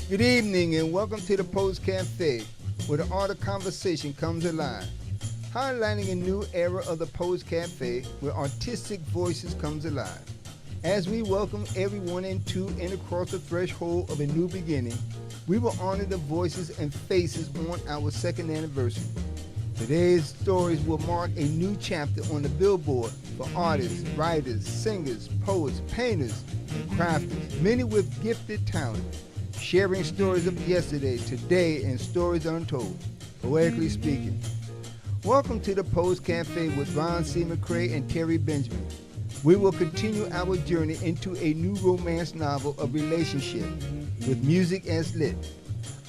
Good evening and welcome to the Post Cafe, where the art of conversation comes alive. Highlighting a new era of the Post Cafe, where artistic voices comes alive. As we welcome everyone into and across the threshold of a new beginning, we will honor the voices and faces on our second anniversary. Today's stories will mark a new chapter on the billboard for artists, writers, singers, poets, painters, and crafters, many with gifted talent, sharing stories of yesterday, today, and stories untold, poetically speaking. Welcome to the Post Cafe with Ron C. McCray and Terry Benjamin. We will continue our journey into a new romance novel of relationship with music as lit,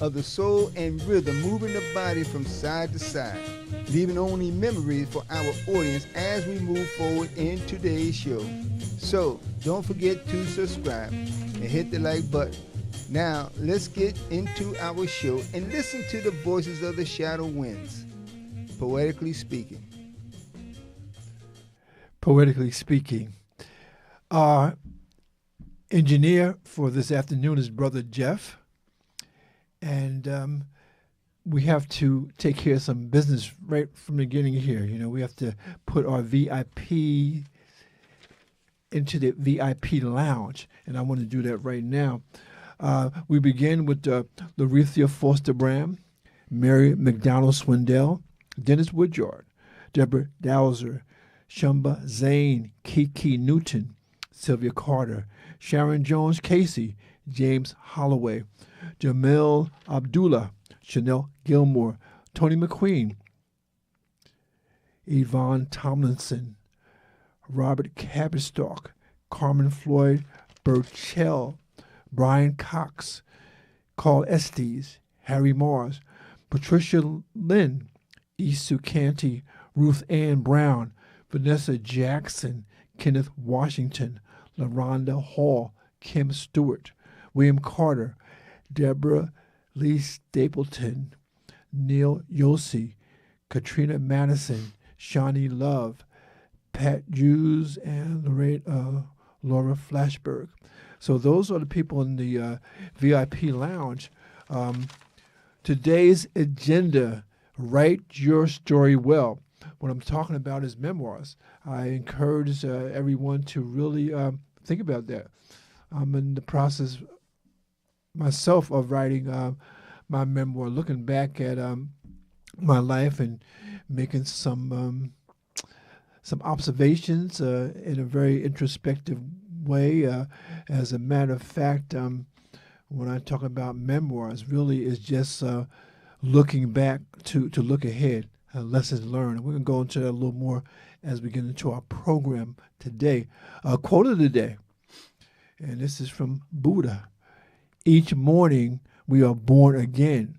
of the soul and rhythm moving the body from side to side, leaving only memories for our audience as we move forward in today's show. So, don't forget to subscribe and hit the like button. Now, let's get into our show and listen to the voices of the shadow winds, poetically speaking. Poetically speaking. Our engineer for this afternoon is Brother Jeff, and we have to take care of some business right from the beginning here. You know, we have to put our VIP into the VIP lounge, and I want to do that right now. We begin with Lorethia Foster Bram, Mary McDonald Swindell, Dennis Woodyard, Deborah Dowser, Shumba Zane, Kiki Newton, Sylvia Carter, Sharon Jones Casey, James Holloway, Jamil Abdullah, Chanel Gilmore, Tony McQueen, Yvonne Tomlinson, Robert Cabestock, Carmen Floyd Burchell, Brian Cox, Carl Estes, Harry Mars, Patricia Lynn, Isu Canty, Ruth Ann Brown, Vanessa Jackson, Kenneth Washington, LaRonda Hall, Kim Stewart, William Carter, Deborah Lee Stapleton, Neil Yossi, Katrina Madison, Shawnee Love, Pat Hughes, and Laura Flashberg. So those are the people in the VIP lounge. Today's agenda, write your story well. What I'm talking about is memoirs. I encourage everyone to really think about that. I'm in the process myself of writing my memoir, looking back at my life and making some observations in a very introspective way. As a matter of fact, when I talk about memoirs, really is just looking back to look ahead, lessons learned. We're going to go into that a little more as we get into our program today. Quote of the day, and this is from Buddha. Each morning we are born again.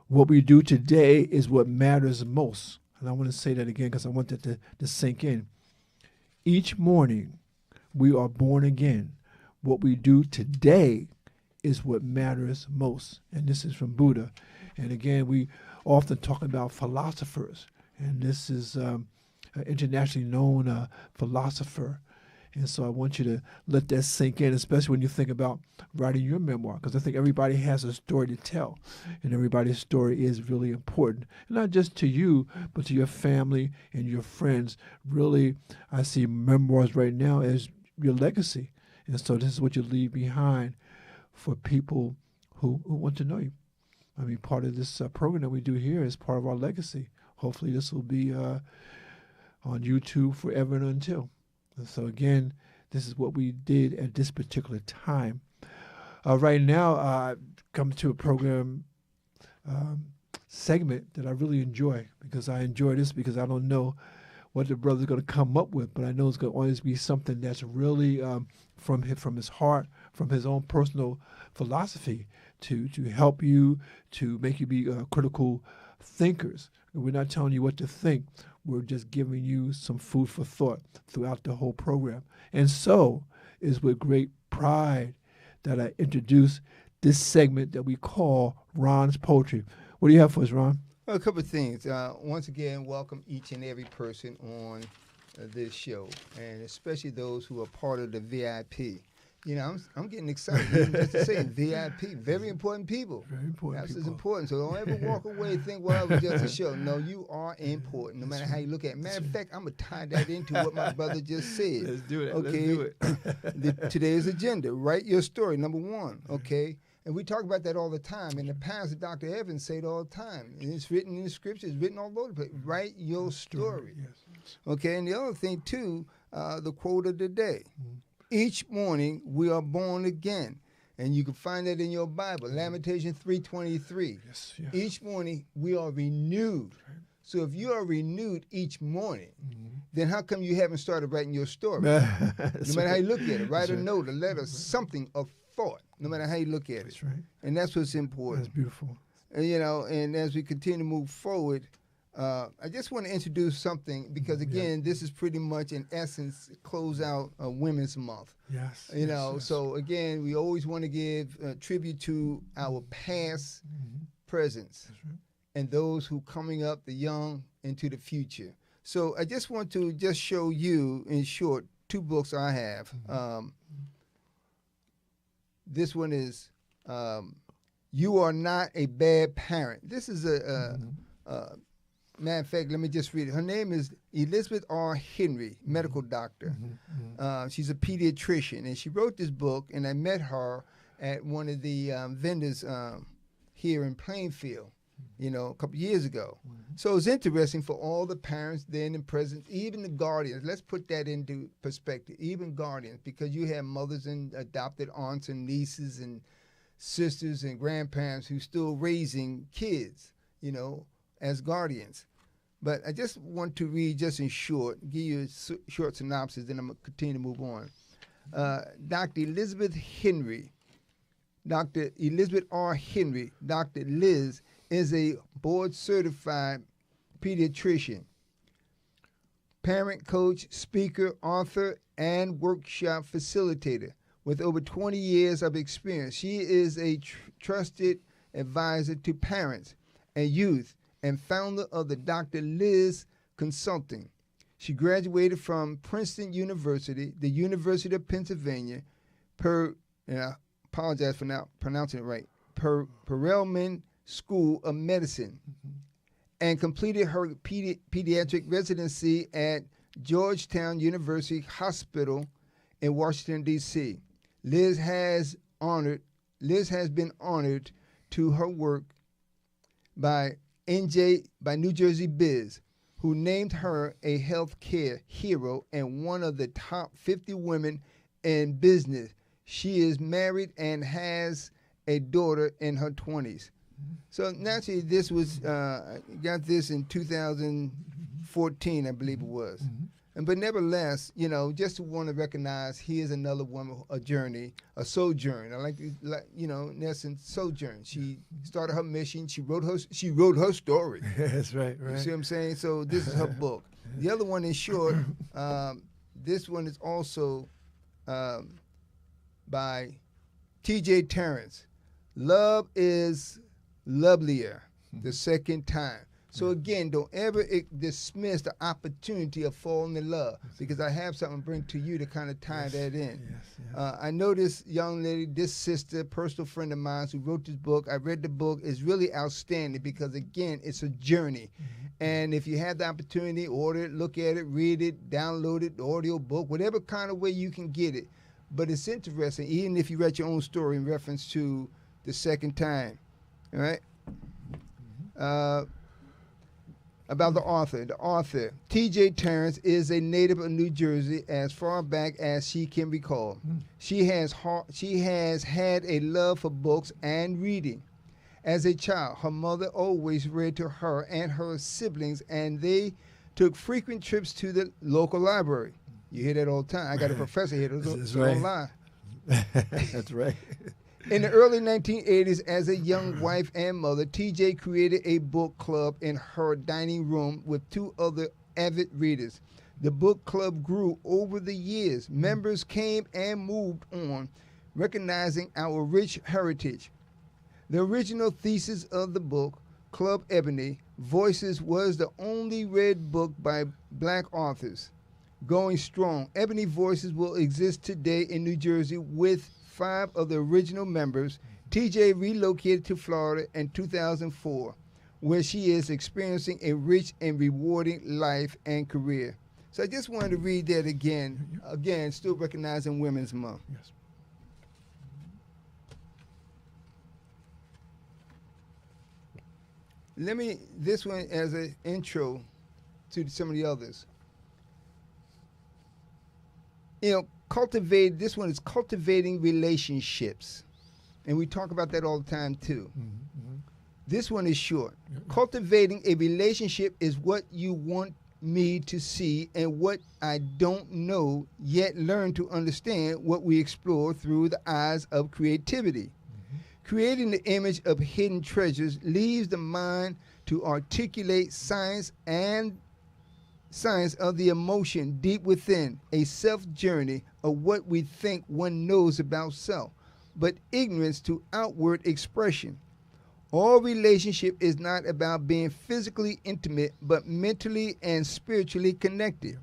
What we do today is what matters most. And I want to say that again because I want that to sink in. Each morning we are born again. What we do today is what matters most. And this is from Buddha. And again, we often talk about philosophers. And this is an internationally known philosopher. And so I want you to let that sink in, especially when you think about writing your memoir, because I think everybody has a story to tell, and everybody's story is really important, and not just to you, but to your family and your friends. Really, I see memoirs right now as your legacy, and so this is what you leave behind for people who want to know you. I mean, part of this program that we do here is part of our legacy. Hopefully this will be on YouTube forever and until. And so again, this is what we did at this particular time. Right now, I've come to a program segment that I really enjoy, because I enjoy this because I don't know what the brother's going to come up with, but I know it's going to always be something that's really from his heart, from his own personal philosophy to help you, to make you be critical thinkers. We're not telling you what to think. We're just giving you some food for thought throughout the whole program. And so is with great pride that I introduce this segment that we call Ron's Poetry. What do you have for us, Ron? A couple of things. Once again, welcome each and every person on this show, and especially those who are part of the VIP. You know, I'm getting excited even just to say VIP. Very important people. Very important That's people. as important. So don't ever walk away and think, well, it was just a show. No, you are important, no matter how you look at it. Matter of fact, I'm going to tie that into what my brother just said. Let's do it. Okay. Let's do it. Today's agenda, write your story, number one, okay? And we talk about that all the time. In the past, Dr. Evans said all the time. And it's written in the scriptures, written all over the place. Write your story. Yes. Okay, and the other thing, too, the quote of the day. Each morning we are born again. And you can find that in your Bible, Lamentations 3:23. Yes. Each morning we are renewed. Right. So if you are renewed each morning, then how come you haven't started writing your story? No matter how you look at it, write a note, a letter, something of thought, no matter how you look at it. That's right. And that's what's important. That's beautiful. And, you know, and as we continue to move forward, I just want to introduce something because, again, this is pretty much, in essence, close out Women's Month. Yes. You know, so, again, we always want to give tribute to our past presence and those who coming up, the young, into the future. So I just want to just show you, in short, two books I have. This one is You Are Not a Bad Parent. This is matter of fact, let me just read it. Her name is Elizabeth R. Henry, medical doctor. She's a pediatrician, and she wrote this book, and I met her at one of the vendors here in Plainfield, you know, a couple years ago. So it's interesting for all the parents then and present, even the guardians. Let's put that into perspective, even guardians, because you have mothers and adopted aunts and nieces and sisters and grandparents who still raising kids, you know, as guardians. But I just want to read, just in short, give you a short synopsis, then I'm going to continue to move on. Dr. Elizabeth Henry, Dr. Elizabeth R. Henry, Dr. Liz, is a board-certified pediatrician, parent coach, speaker, author, and workshop facilitator with over 20 years of experience. She is a trusted advisor to parents and youth and founder of the Dr. Liz Consulting. She graduated from Princeton University, the University of Pennsylvania, and I apologize for not pronouncing it right, Perelman School of Medicine, and completed her pediatric residency at Georgetown University Hospital in Washington, D.C. Liz has been honored to her work by New Jersey Biz, who named her a healthcare hero and one of the top 50 women in business. She is married and has a daughter in her 20s. So naturally, this was got this in 2014, I believe it was. But nevertheless, you know, just to want to recognize here's another woman, a journey, a sojourn. I like to, you know, in essence, sojourn. She started her mission. She wrote her story. That's right. You see what I'm saying? So this is her book. The other one is short. This one is also by T.J. Terrence. Love is lovelier the second time. So again, don't ever dismiss the opportunity of falling in love, because I have something to bring to you to kind of tie that in. I know this young lady, this sister, personal friend of mine who wrote this book. I read the book. It's really outstanding because, again, it's a journey. And if you have the opportunity, order it, look at it, read it, download it, the audio book, whatever kind of way you can get it. But it's interesting, even if you write your own story in reference to the second time. All right? About the author. The author, T.J. Terrence, is a native of New Jersey as far back as she can recall. She has had a love for books and reading. As a child, her mother always read to her and her siblings, and they took frequent trips to the local library. You hear that all the time. I got a professor here that's don't lie. That's right. In the early 1980s, as a young wife and mother, TJ created a book club in her dining room with two other avid readers. The book club grew over the years. Members came and moved on, recognizing our rich heritage. The original thesis of the book, Club Ebony, Voices, was the only read book by black authors. going strong. Ebony Voices will exist today in New Jersey with 5 of the original members. TJ relocated to Florida in 2004, where she is experiencing a rich and rewarding life and career. So I just wanted to read that again. Again, still recognizing Women's Month. Yes. This one as an intro to some of the others. This one is cultivating relationships. And we talk about that all the time too. Mm-hmm. This one is short. Cultivating a relationship is what you want me to see and what I don't know, yet learn to understand what we explore through the eyes of creativity. Mm-hmm. Creating the image of hidden treasures leaves the mind to articulate science of the emotion deep within, a self-journey of what we think one knows about self, but ignorance to outward expression. All relationship is not about being physically intimate, but mentally and spiritually connected.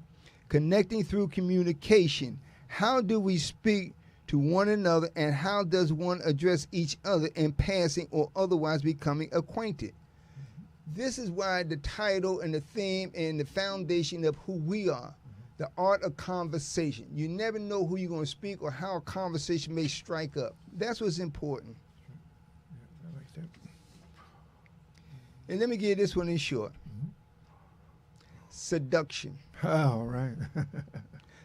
Connecting through communication. How do we speak to one another, and how does one address each other in passing or otherwise becoming acquainted? This is why the title and the theme and the foundation of who we are, the art of conversation. You never know who you're going to speak or how a conversation may strike up. That's what's important. Yeah, I like that. And let me give this one in short. Mm-hmm. Seduction. All right.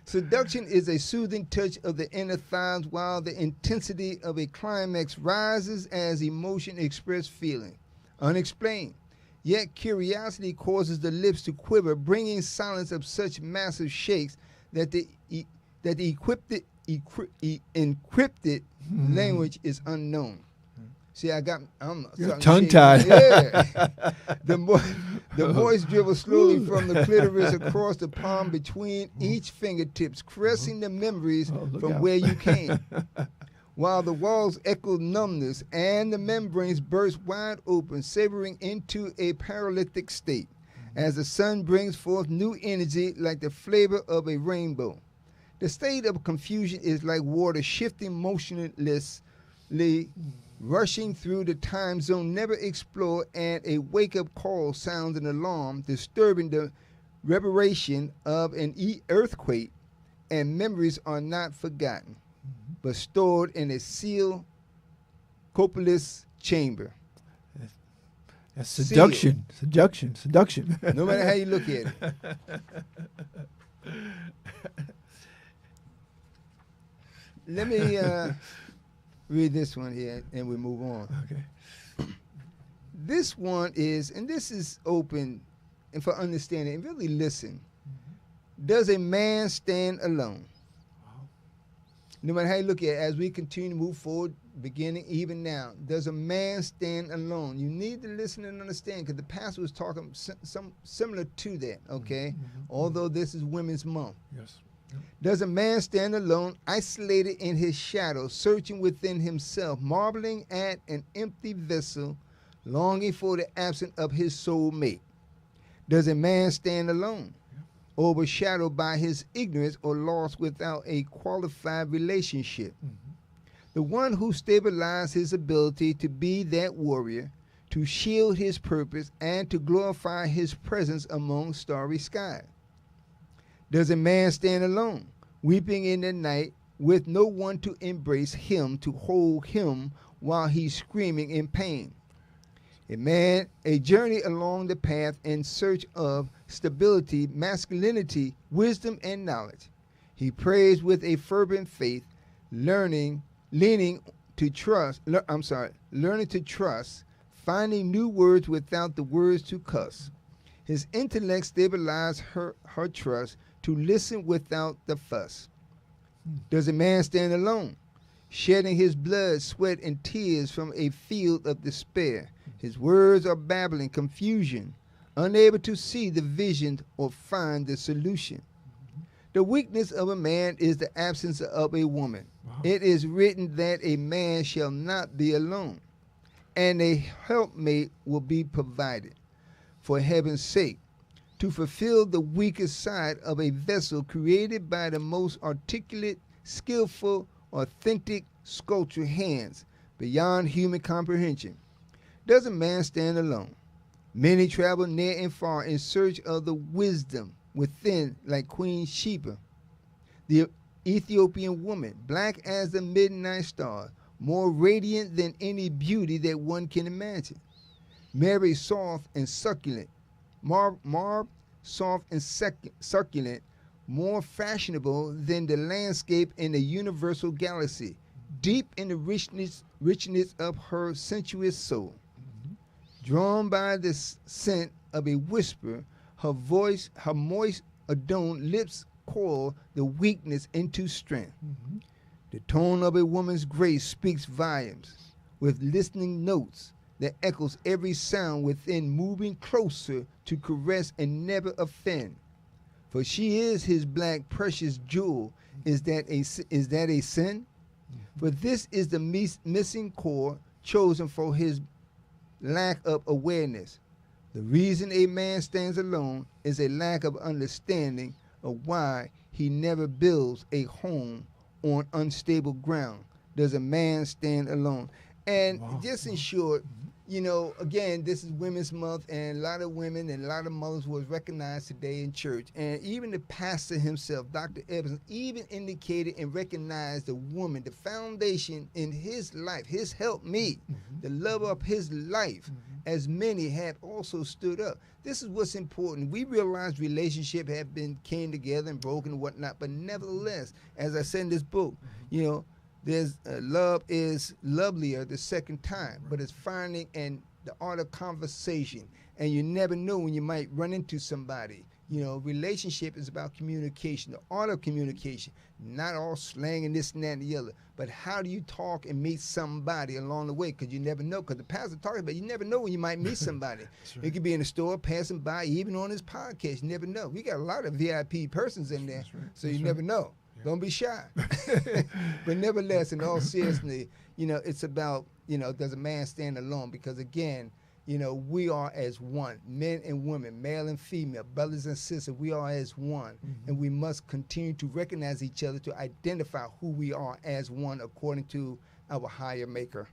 Seduction is a soothing touch of the inner thighs while the intensity of a climax rises as emotion express feeling. Unexplained. Yet curiosity causes the lips to quiver, bringing silence of such massive shakes that the encrypted language is unknown. See, I'm tongue-tied. Yeah. The voice dribbles slowly from the clitoris across the palm between each fingertips, caressing the memories from where you came. While the walls echo numbness and the membranes burst wide open, savoring into a paralytic state, as the sun brings forth new energy like the flavor of a rainbow. The state of confusion is like water shifting motionlessly, rushing through the time zone never explored, and a wake-up call sounds an alarm, disturbing the reverberation of an earthquake, and memories are not forgotten, but stored in a sealed, copulous chamber. That's seduction. Seduction. No matter how you look at it. Let me read this one here, and we move on. Okay. This one is, and this is open and for understanding, and really listen. Mm-hmm. Does a man stand alone? No matter how you look at it, as we continue to move forward, beginning even now, does a man stand alone? You need to listen and understand, because the pastor was talking some similar to that, okay? Mm-hmm. Although this is Women's Month. Yes. Yep. Does a man stand alone, isolated in his shadow, searching within himself, marveling at an empty vessel, longing for the absence of his soul mate? Does a man stand alone? Overshadowed by his ignorance or lost without a qualified relationship? Mm-hmm. The one who stabilized his ability to be that warrior, to shield his purpose, and to glorify his presence among starry sky. Does a man stand alone, weeping in the night, with no one to embrace him, to hold him while he's screaming in pain? A journey along the path in search of stability, masculinity, wisdom, and knowledge. He prays with a fervent faith, learning to trust, finding new words without the words to cuss. His intellect stabilized her trust, to listen without the fuss. Does a man stand alone, shedding his blood, sweat, and tears from a field of despair? His words are babbling confusion, unable to see the vision or find the solution. The weakness of a man is the absence of a woman. Wow. It is written that a man shall not be alone, and a helpmate will be provided. For heaven's sake, to fulfill the weakest side of a vessel created by the most articulate, skillful, authentic sculpture hands beyond human comprehension. Does a man stand alone? Many travel near and far in search of the wisdom within, like Queen Sheba, the Ethiopian woman, black as the midnight star, more radiant than any beauty that one can imagine. Mary, soft and succulent, Marb, soft and succulent, more fashionable than the landscape in the universal galaxy, deep in the richness of her sensuous soul. Drawn by the scent of a whisper, her voice, her moist, adorned lips coil the weakness into strength. The tone of a woman's grace speaks volumes, with listening notes that echoes every sound within, moving closer to caress and never offend. For she is his black precious jewel. Is that a sin? For this is the missing core chosen for his lack of awareness. The reason a man stands alone is a lack of understanding of why he never builds a home on unstable ground. Does a man stand alone? And just in short, you know, again, this is Women's Month, and a lot of women and a lot of mothers was recognized today in church. And even the pastor himself, Dr. Evans, even indicated and recognized the woman, the foundation in his life, his helpmeet, the love of his life, as many have also stood up. This is what's important. We realize relationships have been came together and broken and whatnot, but nevertheless, as I said in this book, you know, there's love is lovelier the second time, but it's finding and the art of conversation. And you never know when you might run into somebody. You know, relationship is about communication, the art of communication, not all slang and this and that and the other. But how do you talk and meet somebody along the way? Because you never know. Because the pastor talks about you never know when you might meet somebody. Right. It could be in the store, passing by, even on his podcast. You never know. We got a lot of VIP persons in there, right. So you never know. Don't be shy. But nevertheless, in all seriousness, you know, it's about, you know, does a man stand alone? Because again, you know, we are as one, men and women, male and female, brothers and sisters, we are as one. And we must continue to recognize each other to identify who we are as one according to our higher maker.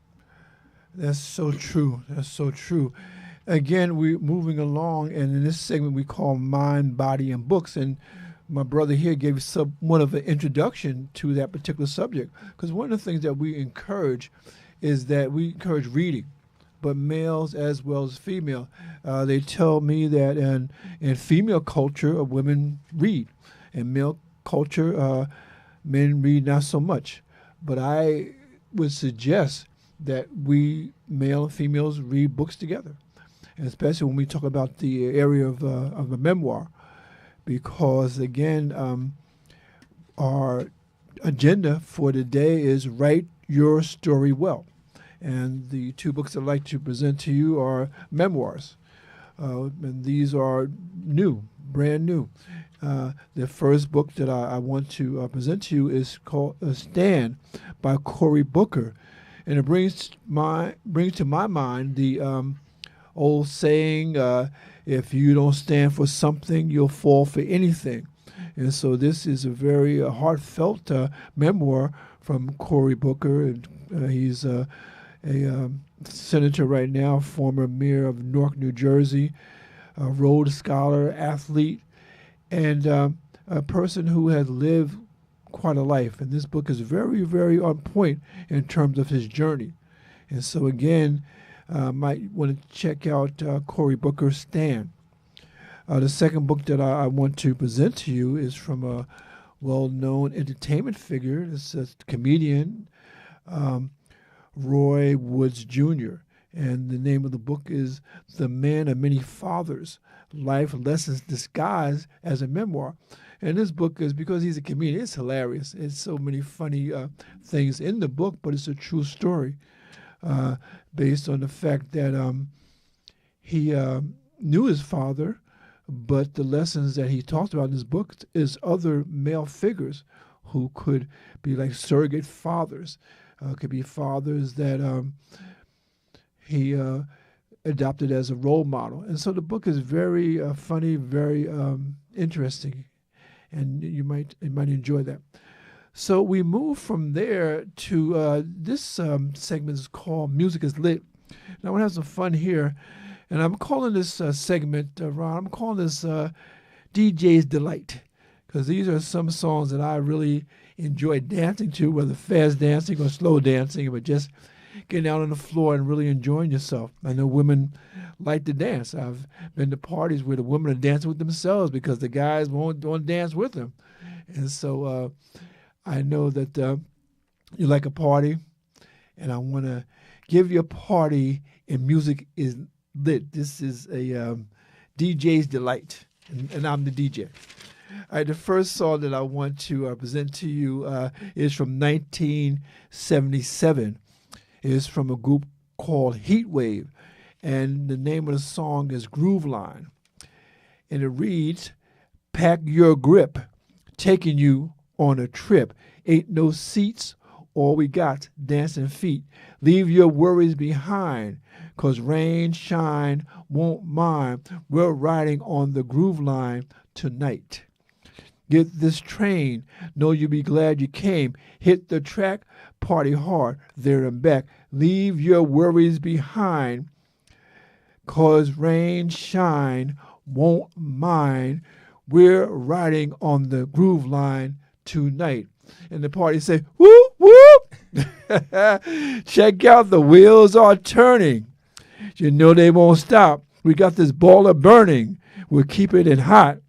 That's so true. That's so true. Again, we're moving along, and in this segment we call Mind, Body, and Books. And my brother here gave somewhat of an introduction to that particular subject, because one of the things that we encourage is that we encourage reading, but males as well as female. They tell me that in female culture, women read, and male culture, men read not so much. But I would suggest that we, male and females, read books together, and especially when we talk about the area of a memoir. Because, again, our agenda for today is Write Your Story Well. And the two books I'd like to present to you are memoirs. And these are new, brand new. The first book that I want to present to you is called Stand by Cory Booker. And it brings to my mind the old saying, if you don't stand for something, you'll fall for anything. And so this is a very heartfelt memoir from Cory Booker. And he's a senator right now, former mayor of Newark, New Jersey, a Rhodes Scholar, athlete, and a person who has lived quite a life. And this book is very, very on point in terms of his journey. And so again, might want to check out Cory Booker's Stand. The second book that I want to present to you is from a well-known entertainment figure. It's a comedian, Roy Woods Jr. And the name of the book is The Man of Many Fathers, Life Lessons Disguised as a Memoir. And this book is, because he's a comedian, it's hilarious. It's so many funny things in the book, but it's a true story. Based on the fact that he knew his father, but the lessons that he talks about in his book is other male figures who could be like surrogate fathers, could be fathers that he adopted as a role model. And so the book is very funny, very interesting, and you might enjoy that. So we move from there to this segment is called Music is Lit. And I want to have some fun here. And I'm calling this segment, Ron, I'm calling this DJ's Delight, because these are some songs that I really enjoy dancing to, whether fast dancing or slow dancing, but just getting out on the floor and really enjoying yourself. I know women like to dance. I've been to parties where the women are dancing with themselves because the guys won't dance with them. And so I know that you like a party, and I want to give you a party, and music is lit. This is a DJ's Delight, and I'm the DJ. All right, the first song that I want to present to you is from 1977. It is from a group called Heat Wave, and the name of the song is Groove Line. And it reads, pack your grip, taking you on a trip. Ain't no seats, all we got, dancing feet. Leave your worries behind, 'cause rain, shine, won't mind. We're riding on the groove line tonight. Get this train, know you'll be glad you came. Hit the track, party hard, there and back. Leave your worries behind, 'cause rain, shine, won't mind. We're riding on the groove line tonight. And the party say, whoop, whoop. Check out, the wheels are turning. You know they won't stop. We got this baller burning. We'll keep it in hot.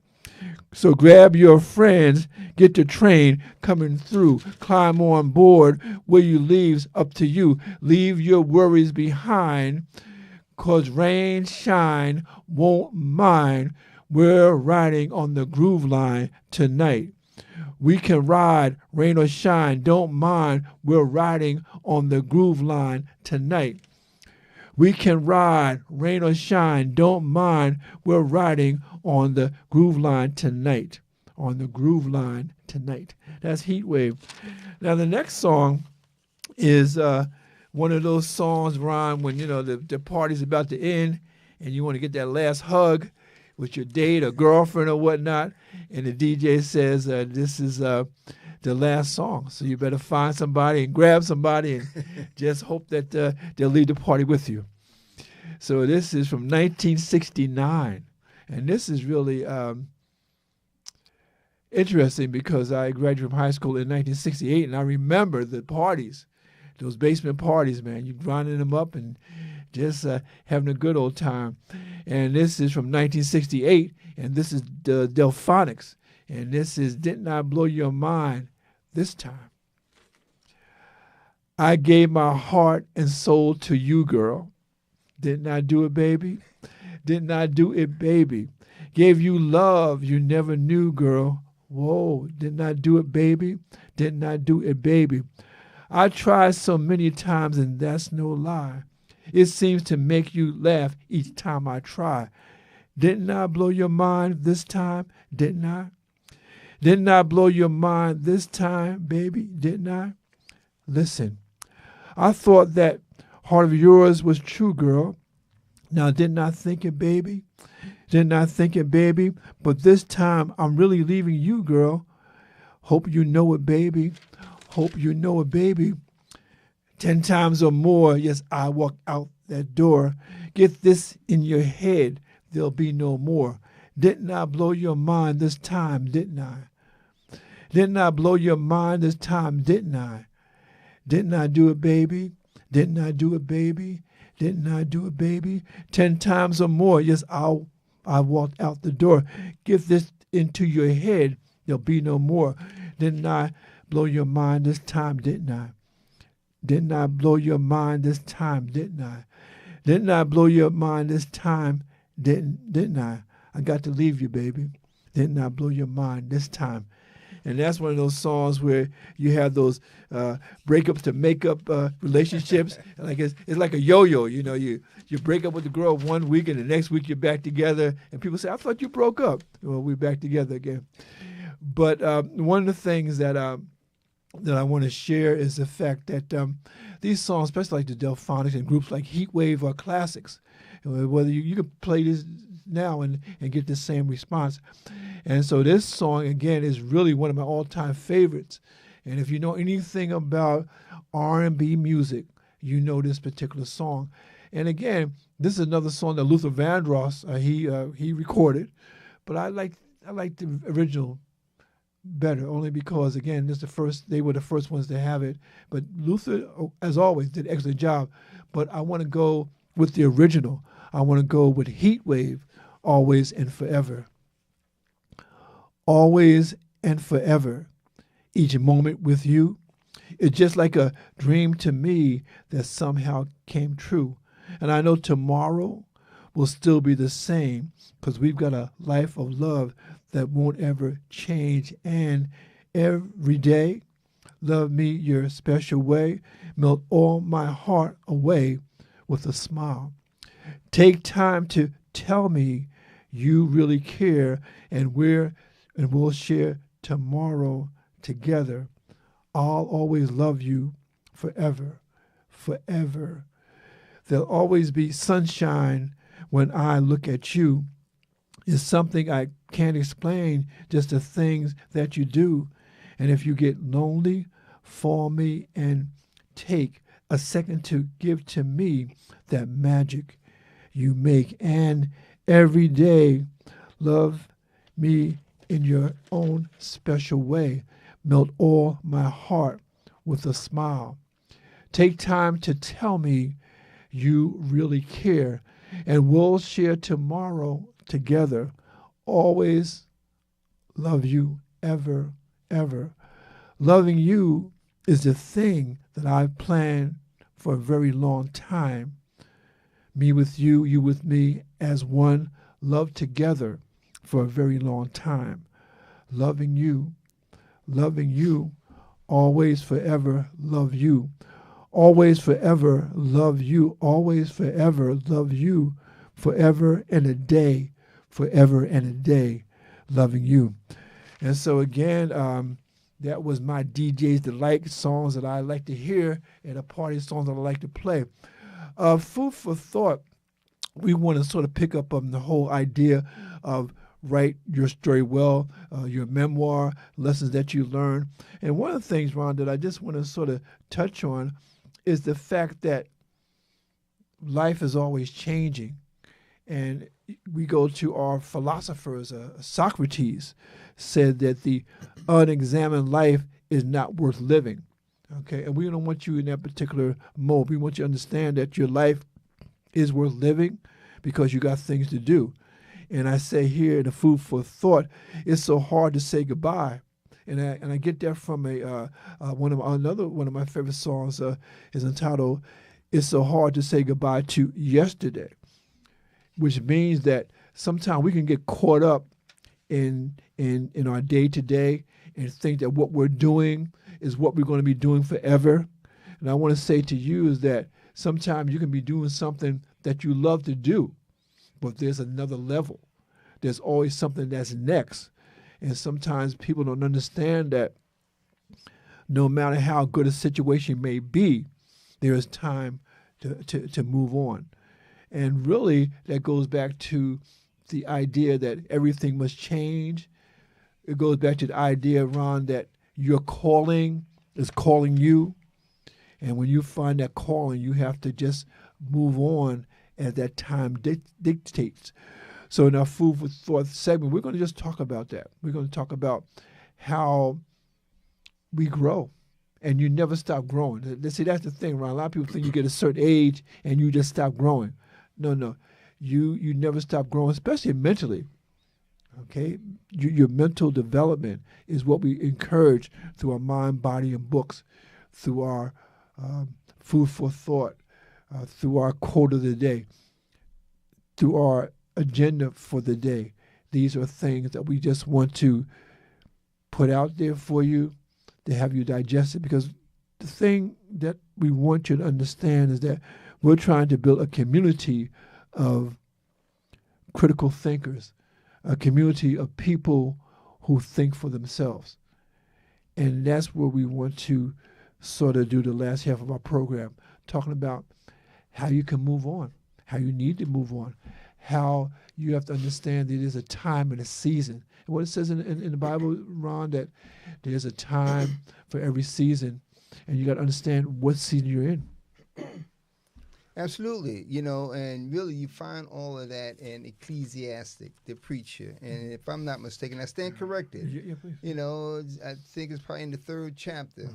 So grab your friends, get the train coming through. Climb on board, where you leave's up to you. Leave your worries behind, 'cause rain, shine, won't mind. We're riding on the groove line tonight. We can ride, rain or shine, don't mind. We're riding on the groove line tonight. We can ride, rain or shine, don't mind. We're riding on the groove line tonight. On the groove line tonight. That's Heat Wave. Now the next song is one of those songs, Ron, when the party's about to end and you want to get that last hug with your date or girlfriend or whatnot, and the DJ says this is the last song, so you better find somebody and grab somebody and just hope that they'll leave the party with you. So this is from 1969, and this is really interesting because I graduated from high school in 1968, and I remember the parties, those basement parties, man. You grinding them up and just having a good old time. And this is from 1968, and this is the Delphonics, and this is Didn't I Blow Your Mind This Time. I gave my heart and soul to you, girl. Didn't I do it, baby? Didn't I do it, baby? Gave you love you never knew, girl. Whoa, didn't I do it, baby? Didn't I do it, baby? I tried so many times, and that's no lie. It seems to make you laugh each time I try. Didn't I blow your mind this time? Didn't I? Didn't I blow your mind this time, baby? Didn't I? Listen, I thought that heart of yours was true, girl. Now, didn't I think it, baby? Didn't I think it, baby? But this time, I'm really leaving you, girl. Hope you know it, baby. Hope you know it, baby. 10 times or more, yes, I walk out that door. Get this in your head, there'll be no more. Didn't I blow your mind this time, didn't I? Didn't I blow your mind this time, didn't I? Didn't I do it, baby? Didn't I do it, baby? Didn't I do it, baby? 10 times or more, yes, I walked out the door. Get this into your head, there'll be no more. Didn't I blow your mind this time, didn't I? Didn't I blow your mind this time, didn't I? Didn't I blow your mind this time, didn't I? I got to leave you, baby. Didn't I blow your mind this time? And that's one of those songs where you have those breakups to make up relationships. Like it's like a yo-yo, you break up with the girl one week and the next week you're back together. And people say, I thought you broke up. Well, we're back together again. But one of the things that I want to share is the fact that these songs, especially like the Delphonics and groups like Heat Wave, are classics Whether you could play this now and get the same response. And so this song, again, is really one of my all-time favorites. And if you know anything about R&B music, you know this particular song. And again, this is another song that Luther Vandross he recorded, but I like the original better, only because again, they were the first ones to have it. But Luther, as always, did an excellent job. But I want to go with the original. I want to go with Heat Wave, Always and Forever. Always and forever, each moment with you. It's just like a dream to me that somehow came true. And I know tomorrow will still be the same because we've got a life of love that won't ever change. And every day, love me your special way, melt all my heart away with a smile. Take time to tell me you really care, and we'll share tomorrow together. I'll always love you forever, forever. There'll always be sunshine when I look at you. It's something I can't explain, just the things that you do. And if you get lonely, for me and take a second to give to me that magic you make. And every day, love me in your own special way. Melt all my heart with a smile. Take time to tell me you really care, and we'll share tomorrow together. Always love you, ever, ever. Loving you is the thing that I've planned for a very long time. Me with you, you with me as one, loved together for a very long time. Loving you, always forever love you. Always forever love you. Always forever love you. Forever and a day. Forever and a day loving you. And so again, that was my DJ's Delight, songs that I like to hear at a party, songs that I like to play. Food for thought, we want to sort of pick up on the whole idea of write your story well, your memoir, lessons that you learn. And one of the things, Ron, that I just want to sort of touch on is the fact that life is always changing. And we go to our philosophers. Socrates said that the unexamined life is not worth living. Okay, and we don't want you in that particular mode. We want you to understand that your life is worth living because you got things to do. And I say here in the food for thought, it's so hard to say goodbye. And I get that from one of my favorite songs is entitled "It's So Hard to Say Goodbye to Yesterday," which means that sometimes we can get caught up in our day to day and think that what we're doing is what we're going to be doing forever. And I want to say to you is that sometimes you can be doing something that you love to do, but there's another level. There's always something that's next. And sometimes people don't understand that no matter how good a situation may be, there is time to move on. And really, that goes back to the idea that everything must change. It goes back to the idea, Ron, that your calling is calling you. And when you find that calling, you have to just move on as that time dictates. So in our Food for Thought segment, we're going to just talk about that. We're going to talk about how we grow. And you never stop growing. See, that's the thing, Ron. A lot of people think you get a certain age and you just stop growing. No. You never stop growing, especially mentally. Okay? Your mental development is what we encourage through our mind, body, and books, through our Food for Thought, through our quote of the day, through our agenda for the day. These are things that we just want to put out there for you to have you digest it, because the thing that we want you to understand is that we're trying to build a community of critical thinkers, a community of people who think for themselves. And that's where we want to sort of do the last half of our program, talking about how you can move on, how you need to move on, how you have to understand that there's a time and a season. And what it says in the Bible, Ron, that there's a time for every season, and you got to understand what season you're in. Absolutely, and really you find all of that in Ecclesiastic, the preacher. And if I'm not mistaken, I stand corrected. Yeah, please. I think it's probably in the 3rd chapter,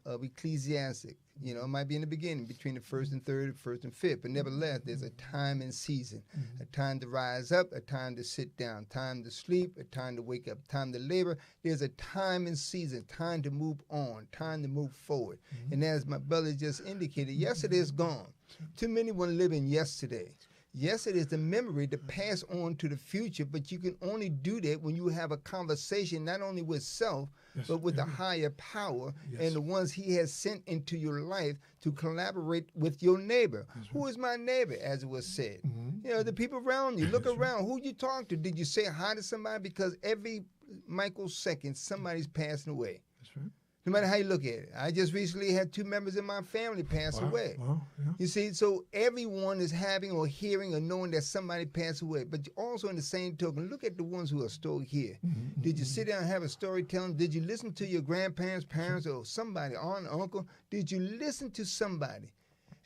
of Ecclesiastic. It might be in the beginning between the 1st and 3rd, 1st and 5th, but nevertheless, there's a time and season, a time to rise up, a time to sit down, time to sleep, a time to wake up, time to labor. There's a time and season, time to move on, time to move forward. And as my brother just indicated, yesterday is gone. Too many want to live in yesterday. Yesterday is the memory to pass on to the future, but you can only do that when you have a conversation not only with self, but with the higher power and the ones he has sent into your life to collaborate with your neighbor. Who is my neighbor, as it was said? The people around you. Look around. Who you talk to? Did you say hi to somebody? Because every microsecond, somebody's passing away. That's right. No matter how you look at it. I just recently had 2 members of my family pass away. Wow, yeah. You see, so everyone is having or hearing or knowing that somebody passed away. But also in the same token, look at the ones who are still here. Did you sit down and have a storytelling? Did you listen to your grandparents, parents, or somebody, aunt, uncle? Did you listen to somebody?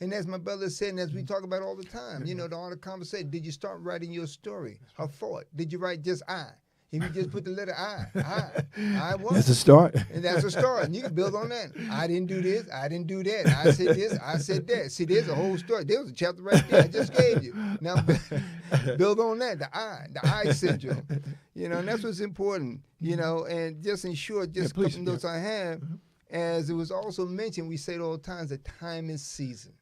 And as my brother said, and as we talk about all the time, the art of conversation, did you start writing your story, a thought? Did you write just I? If you just put the letter I was. That's a start. And that's a start. And you can build on that. I didn't do this. I didn't do that. I said this. I said that. See, there's a whole story. There was a chapter right there I just gave you. Now, build on that. The I syndrome. And that's what's important, and just in short, just a couple notes I have, as it was also mentioned, we say it all the time, the time and season.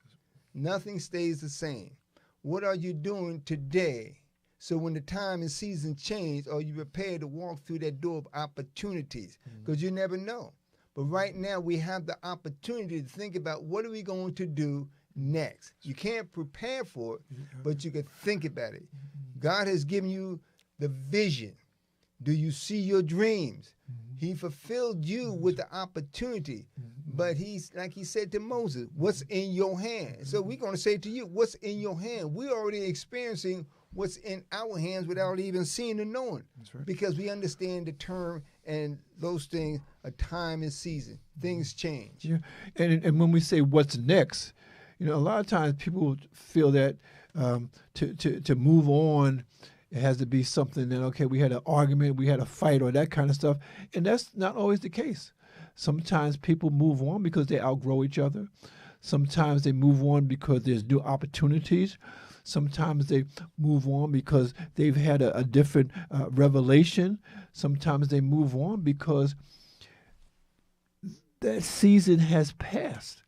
Nothing stays the same. What are you doing today? So when the time and season change, are you prepared to walk through that door of opportunities? Because you never know. But right now we have the opportunity to think about what are we going to do next. You can't prepare for it, but you can think about it. God has given you the vision. Do you see your dreams? He fulfilled you with the opportunity. But he's like he said to Moses, what's in your hand? So we're going to say to you, what's in your hand? We're already experiencing what's in our hands without even seeing and knowing. That's right. Because we understand the term and those things, a time and season. Things change. Yeah, and when we say what's next, a lot of times people feel that to move on, it has to be something that, okay, we had an argument, we had a fight or that kind of stuff. And that's not always the case. Sometimes people move on because they outgrow each other. Sometimes they move on because there's new opportunities. Sometimes they move on because they've had a different revelation. Sometimes they move on because that season has passed.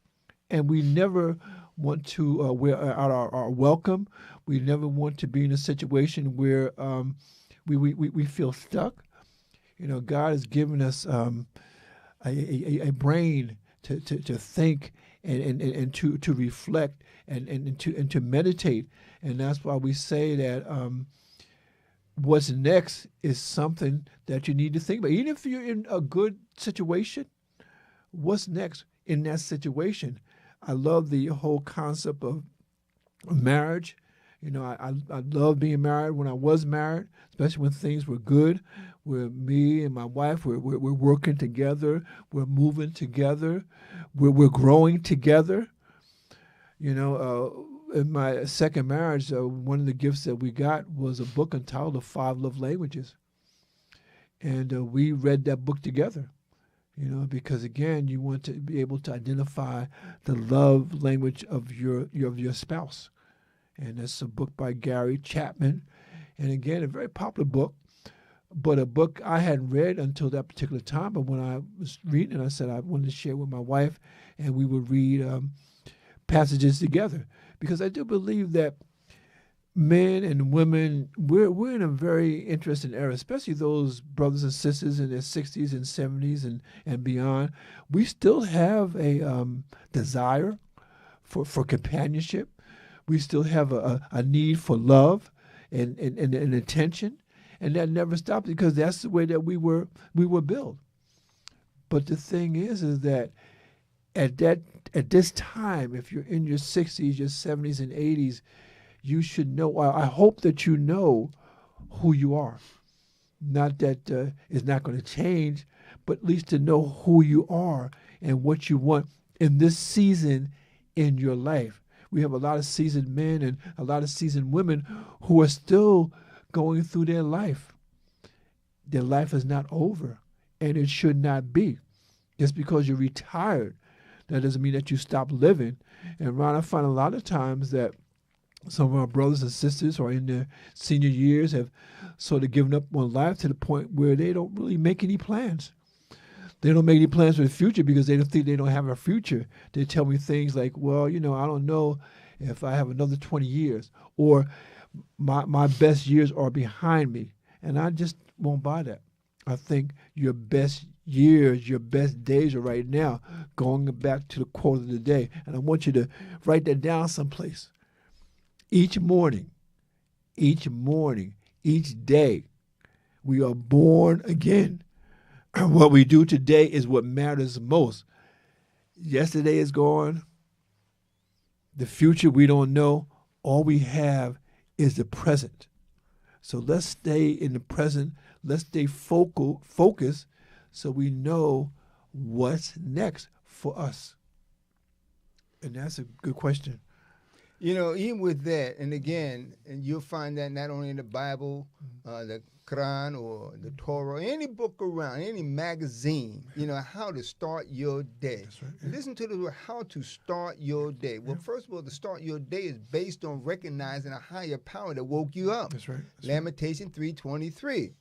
And we never want to wear out our welcome. We never want to be in a situation where we feel stuck. God has given us a brain to think and to reflect and to meditate. And that's why we say that what's next is something that you need to think about. Even if you're in a good situation, what's next in that situation? I love the whole concept of marriage. I love being married when I was married, especially when things were good, where me and my wife, we're working together, we're moving together, we're growing together. In my second marriage, one of the gifts that we got was a book entitled The 5 Love Languages. And we read that book together, because, again, you want to be able to identify the love language of your spouse. And it's a book by Gary Chapman. And, again, a very popular book, but a book I hadn't read until that particular time. But when I was reading it, I said I wanted to share with my wife, and we would read passages together. Because I do believe that men and women, we're in a very interesting era, especially those brothers and sisters in their 60s and 70s and beyond. We still have a desire for companionship. We still have a need for love and attention. And that never stops because that's the way that we were built. But the thing is that at this time, if you're in your 60s, your 70s, and 80s, you should know, I hope that you know who you are. Not that it's not going to change, but at least to know who you are and what you want in this season in your life. We have a lot of seasoned men and a lot of seasoned women who are still going through their life. Their life is not over, and it should not be. Just because you're retired, that doesn't mean that you stop living. And Ron, I find a lot of times that some of our brothers and sisters who are in their senior years have sort of given up on life to the point where they don't really make any plans. They don't make any plans for the future because they don't think they don't have a future. They tell me things like, well, I don't know if I have another 20 years, or my best years are behind me. And I just won't buy that. I think your best years, your best days are right now, going back to the quote of the day. And I want you to write that down someplace. Each morning, each day, we are born again. What we do today is what matters most. Yesterday is gone. The future we don't know. All we have is the present. So let's stay in the present. Let's stay focused so we know what's next for us. And that's a good question. Even with that, and again, and you'll find that not only in the Bible, the Quran or the Torah, any book around, any magazine, how to start your day. That's right, yeah. Listen to the word, how to start your day. Well, first of all, to start your day is based on recognizing a higher power that woke you up. That's right. Lamentation 3:23.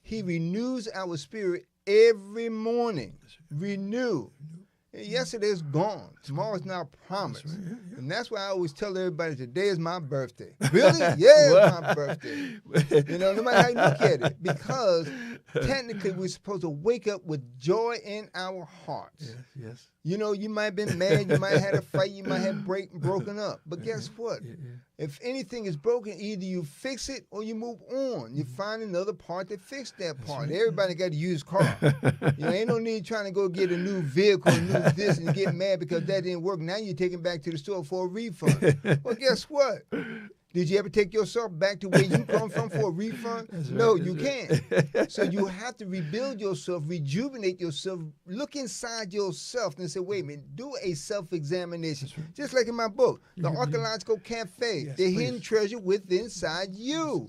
He renews our spirit every morning. Renew. Yesterday's gone. Tomorrow's not promised. That's right, yeah. And that's why I always tell everybody today is my birthday. Really? Yeah, it's my birthday. No matter how you look at it. Because technically we're supposed to wake up with joy in our hearts. Yes. You might have been mad, you might have had a fight, you might have broken up. But guess what? If anything is broken, either you fix it or you move on. You find another part that fix that part. Right. Everybody got a used car. Ain't no need trying to go get a new vehicle, a new this, and get mad because that didn't work. Now you're taking back to the store for a refund. Well, guess what? Did you ever take yourself back to where you come from for a refund? No, you can't. So you have to rebuild yourself, rejuvenate yourself, look inside yourself and say, wait a minute, do a self-examination. Right. Just like in my book, The Archaeological Cafe, the hidden treasure within inside you.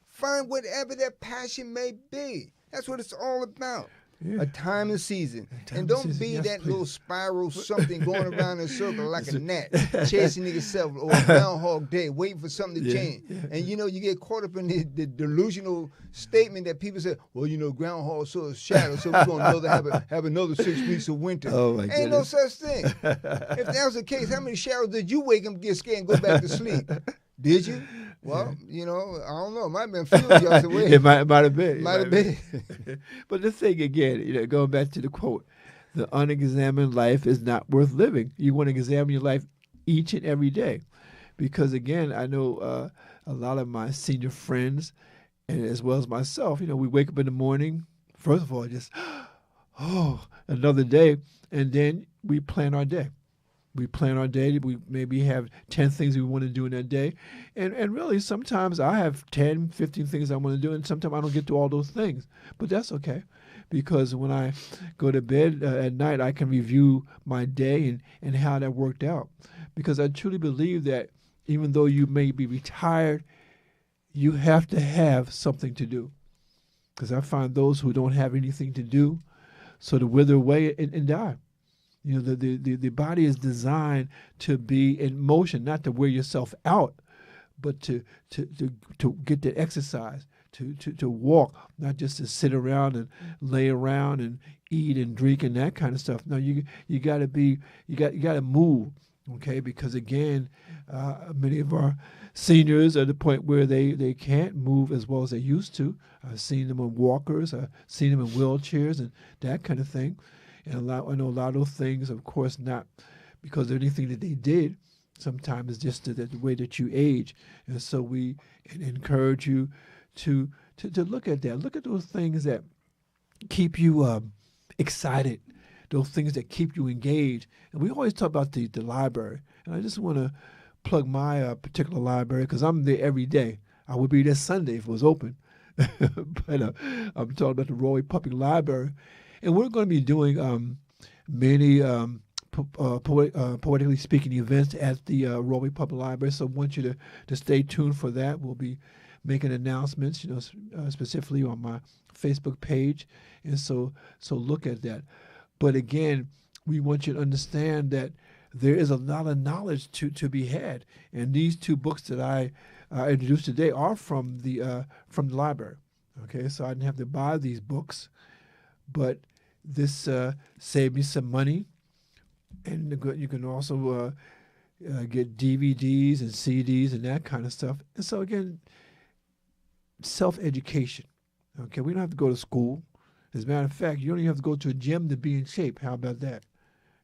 Find whatever that passion may be. That's what it's all about. Yeah. A time and season. And don't be that little spiral something going around in a circle like a gnat, chasing itself, or a Groundhog Day, waiting for something to change. And you get caught up in the delusional statement that people say, well, Groundhog saw a shadow, so we're going to have another 6 weeks of winter. Oh my Ain't no such thing. If that was the case, how many shadows did you wake up, get scared, and go back to sleep? Did you? Well, I don't know. It might have been a few of y'all's away. It might have been. Might have been. But the thing again, going back to the quote, the unexamined life is not worth living. You want to examine your life each and every day. Because again, I know a lot of my senior friends, and as well as myself, we wake up in the morning, first of all, just, another day, and then we plan our day. We plan our day. We maybe have 10 things we want to do in that day. And really, sometimes I have 10, 15 things I want to do, and sometimes I don't get to all those things. But that's okay, because when I go to bed at night, I can review my day and how that worked out. Because I truly believe that even though you may be retired, you have to have something to do. Because I find those who don't have anything to do sort of wither away and die. The body is designed to be in motion, not to wear yourself out, but to get the exercise, to walk, not just to sit around and lay around and eat and drink and that kind of stuff. No, you got to move, okay? Because again, many of our seniors are at the point where they can't move as well as they used to. I've seen them on walkers, I've seen them in wheelchairs and that kind of thing. And I know a lot of those things, of course, not because of anything that they did. Sometimes it's just the way that you age. And so we encourage you to look at that. Look at those things that keep you excited, those things that keep you engaged. And we always talk about the library. And I just want to plug my particular library because I'm there every day. I would be there Sunday if it was open. But I'm talking about the Roy Public Library. And we're going to be doing many poetically speaking events at the Roy Public Library. So I want you to stay tuned for that. We'll be making announcements, specifically on my Facebook page. And so look at that. But again, we want you to understand that there is a lot of knowledge to be had. And these two books that I introduced today are from the library. Okay, so I didn't have to buy these books, but this saved me some money. And you can also get DVDs and CDs and that kind of stuff. And so again, self-education. Okay, we don't have to go to school. As a matter of fact, you don't even have to go to a gym to be in shape. How about that?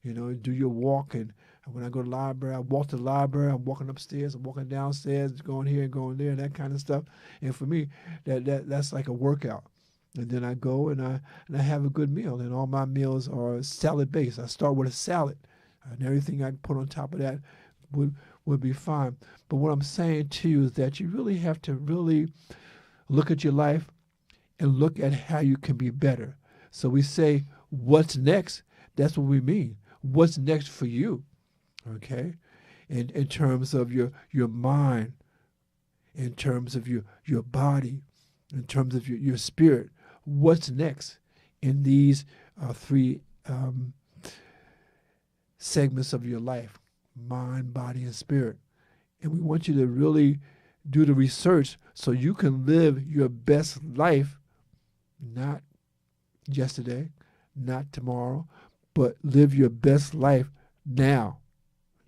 Do your walk. And when I go to the library, I walk to the library. I'm walking upstairs. I'm walking downstairs, going here and going there, and that kind of stuff. And for me, that's like a workout. And then I go and I have a good meal. And all my meals are salad-based. I start with a salad. And everything I put on top of that would be fine. But what I'm saying to you is that you really have to really look at your life and look at how you can be better. So we say, what's next? That's what we mean. What's next for you? Okay? In terms of your mind, in terms of your body, in terms of your spirit. What's next in these three segments of your life? Mind, body, and spirit. And we want you to really do the research so you can live your best life, not yesterday, not tomorrow, but live your best life now.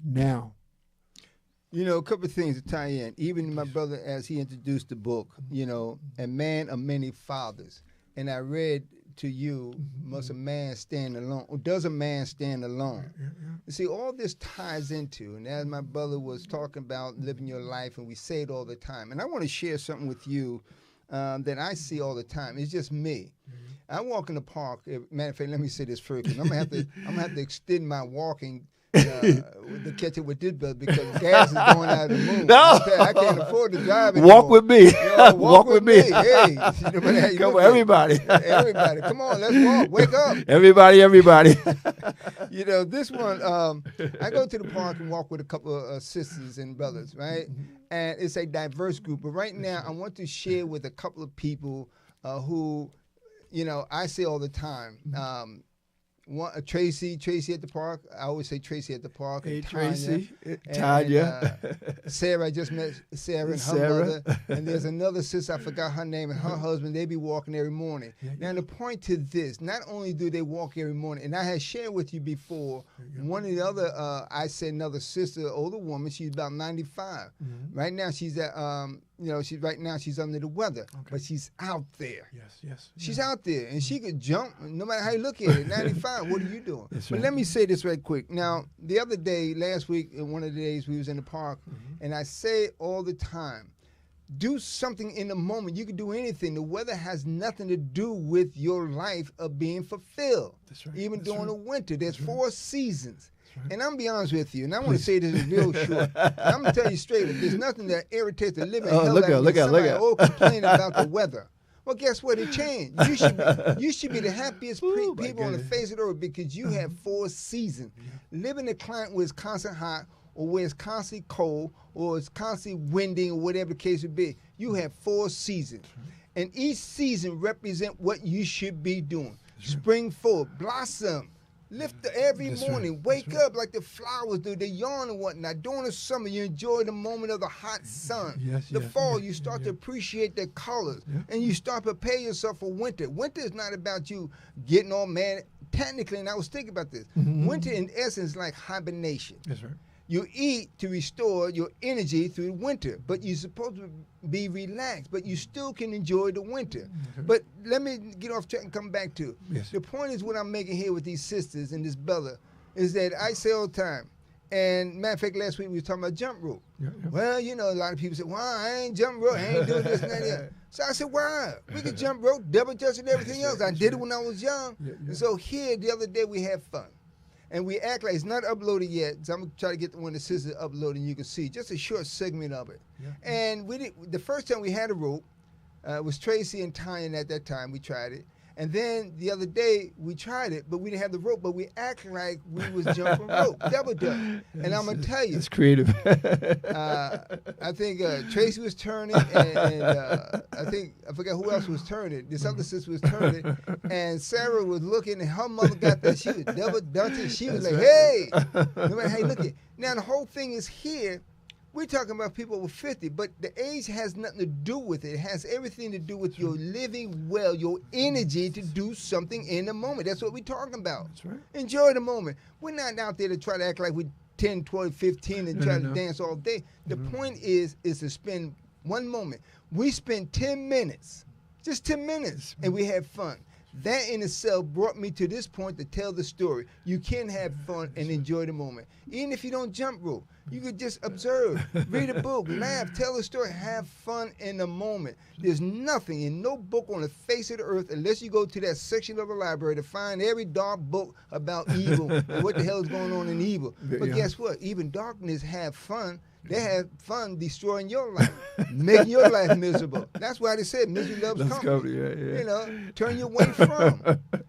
Now. A couple of things to tie in. Even my brother, as he introduced the book, A Man of Many Fathers. And I read to you, must a man stand alone? Or does a man stand alone? Yeah. You see, all this ties into, and as my brother was talking about living your life, and we say it all the time. And I want to share something with you that I see all the time. It's just me. I walk in the park. Matter of fact, let me say this first, because I'm gonna have to extend my walking to catch it with this brother because gas is going out of the moon. No. I can't afford to drive anymore. Walk with me. Walk with me. Hey, come on, everybody. Everybody, come on, let's walk. Wake up. Everybody. This one, I go to the park and walk with a couple of sisters and brothers, right? And it's a diverse group. But right now, I want to share with a couple of people who, I say all the time. Tracy at the park. I always say Tracy at the park. Hey, Tanya, Tracy. Tanya. Sarah, I just met Sarah and her mother. And there's another sister, I forgot her name, and her husband, they be walking every morning. Now, the point to this, not only do they walk every morning, and I had shared with you before, one of the other, I said another sister, older woman, she's about 95. Right now, she's at, she's under the weather, but she's out there. Yes. She's out there, and she could jump, no matter how you look at it. 95, what are you doing? That's but right. let me say this right quick. Now, the other day, last week, one of the days we was in the park, and I say all the time, do something in the moment. You can do anything. The weather has nothing to do with your life of being fulfilled. That's right. Even That's during right. the winter, there's That's right. 4 seasons. Right. And I'm going to be honest with you, and I want to say this real short. I'm going to tell you straight up, there's nothing that irritates the living hell out of me. Somebody complain about the weather. Well, guess what? It changed. You should be the happiest people on the face of the earth because you have 4 seasons. Live in a climate where it's constantly hot or where it's constantly cold or it's constantly windy or whatever the case would be. You have 4 seasons. And each season represent what you should be doing. Spring forward, blossom. Lift every morning, wake up like the flowers do. They yawn and whatnot. During the summer, you enjoy the moment of the hot sun. The fall, you start to appreciate the colors, and you start to prepare yourself for winter. Winter is not about you getting all mad. Technically, and I was thinking about this, winter in essence is like hibernation. That's right. You eat to restore your energy through winter, but you're supposed to be relaxed, but you still can enjoy the winter. But let me get off track and come back to the point is what I'm making here with these sisters and this brother is that I say all the time, and matter of fact, last week we were talking about jump rope. Well, a lot of people say, well, I ain't jump rope, I ain't doing this and that. So I said, why? We can jump rope, double dutch and everything else. I did it when I was young. And so here, the other day, we had fun. And we act like it's not uploaded yet. So I'm gonna try to get one of the sisters uploaded, and you can see just a short segment of it. Yeah. And the first time we had a rope was Tracy and Tyan at that time. We tried it. And then the other day we tried it, but we didn't have the rope. But we act like we was jumping rope, double dutch. And I'm gonna tell you, it's creative. I think Tracy was turning, and I forgot who else was turning. This other sister was turning, and Sarah was looking, and her mother got that. She was double dutching. She was like, "Hey, no matter how you look at." Now the whole thing is here. We're talking about people over 50, but the age has nothing to do with it. It has everything to do with your living well, your energy to do something in the moment. That's what we're talking about. That's right. Enjoy the moment. We're not out there to try to act like we're 10, 12, 15 and try to dance all day. The point is to spend one moment. We spent 10 minutes, just 10 minutes, and we had fun. That in itself brought me to this point to tell the story. You can have fun and enjoy the moment. Even if you don't jump rope, you could just observe, read a book, laugh, tell a story, have fun in the moment. There's nothing in no book on the face of the earth, unless you go to that section of the library to find every dark book about evil and what the hell is going on in evil. But guess what? Even darkness have fun. They have fun destroying your life, making your life miserable. That's why they said misery loves company. You know, turn you away from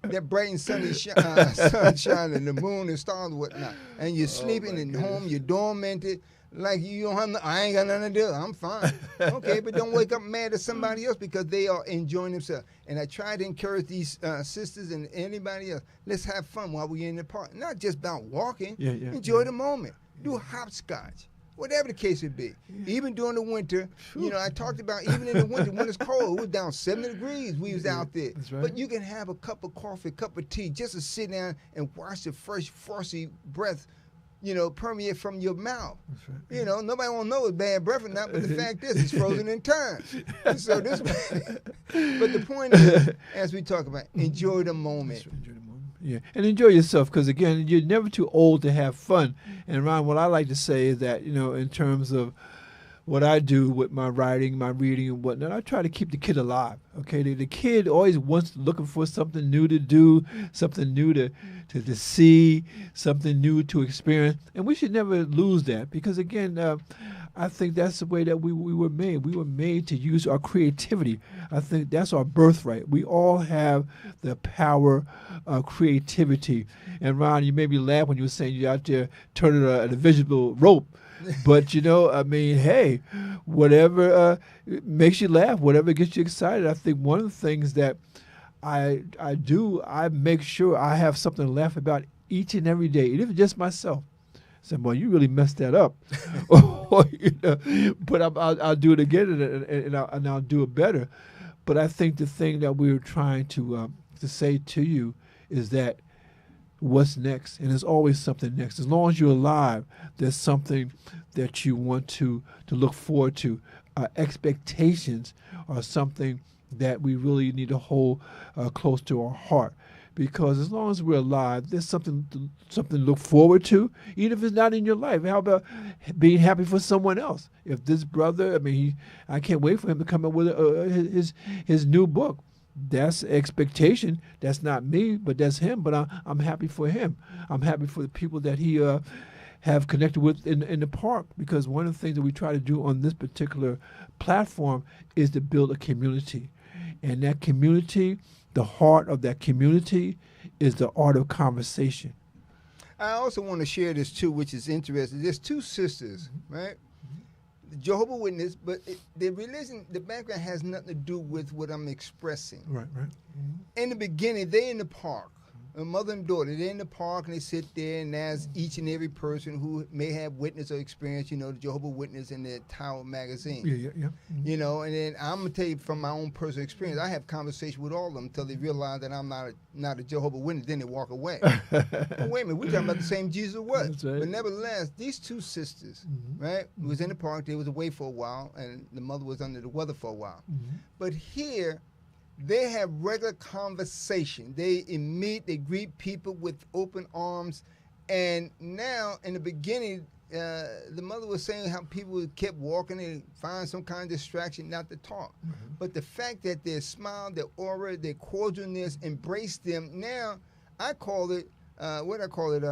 that bright and sunny sunshine and the moon and stars and whatnot. And you're sleeping at home, you're dormanted, like you don't have. I ain't got nothing to do. I'm fine. Okay, but don't wake up mad at somebody else because they are enjoying themselves. And I try to encourage these sisters and anybody else. Let's have fun while we're in the park. Not just about walking. Enjoy the moment. Do hopscotch. Whatever the case would be. Even during the winter, you know, I talked about even in the winter when it's cold, it was down 70 degrees, we was out there. That's right. But you can have a cup of coffee, a cup of tea, just to sit down and watch the fresh, frosty breath, you know, permeate from your mouth. That's right. You know, nobody won't know it's bad breath or not, but the fact is it's frozen in time. And so this, but the point is, as we talk about, enjoy the moment. Enjoy the moment. Yeah, and enjoy yourself, because again, you're never too old to have fun. And Ron, what I like to say is that, you know, in terms of what I do with my writing, my reading, and whatnot, I try to keep the kid alive. Okay, the kid always looking for something new to do, something new to see, something new to experience, and we should never lose that, because again, I think that's the way that we were made. We were made to use our creativity. I think that's our birthright. We all have the power of creativity. And Ron, you made me laugh when you were saying you're out there turning an invisible rope. But, you know, I mean, hey, whatever makes you laugh, whatever gets you excited. I think one of the things that I do, I make sure I have something to laugh about each and every day, even if it's just myself. Said, boy, you really messed that up. You know, but I'll do it again, and I'll do it better. But I think the thing that we're trying to say to you is that what's next? And there's always something next. As long as you're alive, there's something that you want to look forward to. Expectations are something that we really need to hold close to our heart. Because as long as we're alive, there's something to look forward to, even if it's not in your life. How about being happy for someone else? If this brother, I mean, I can't wait for him to come up with his new book. That's expectation. That's not me, but that's him. But I'm happy for him. I'm happy for the people that he have connected with in the park. Because one of the things that we try to do on this particular platform is to build a community, and that community. The heart of that community is the art of conversation. I also want to share this too, which is interesting. There's two sisters, right? The Jehovah's Witness, but the religion, the background has nothing to do with what I'm expressing. Right. Mm-hmm. In the beginning, they in the park. A mother and daughter, they're in the park and they sit there, and as each and every person who may have witness or experience, you know, the Jehovah's Witness in the Tower magazine. Yeah. Mm-hmm. You know, and then I'm going to tell you from my own personal experience, I have conversation with all of them until they realize that I'm not a Jehovah's Witness, then they walk away. Well, wait a minute, we're talking about the same Jesus what? That's right. But nevertheless, these two sisters, right, was in the park, they was away for a while, and the mother was under the weather for a while. Mm-hmm. But here, they have regular conversation. They meet, they greet people with open arms. And now, in the beginning, the mother was saying how people kept walking and find some kind of distraction not to talk. Mm-hmm. But the fact that their smile, their aura, their cordialness embraced them, now I call it what I call it,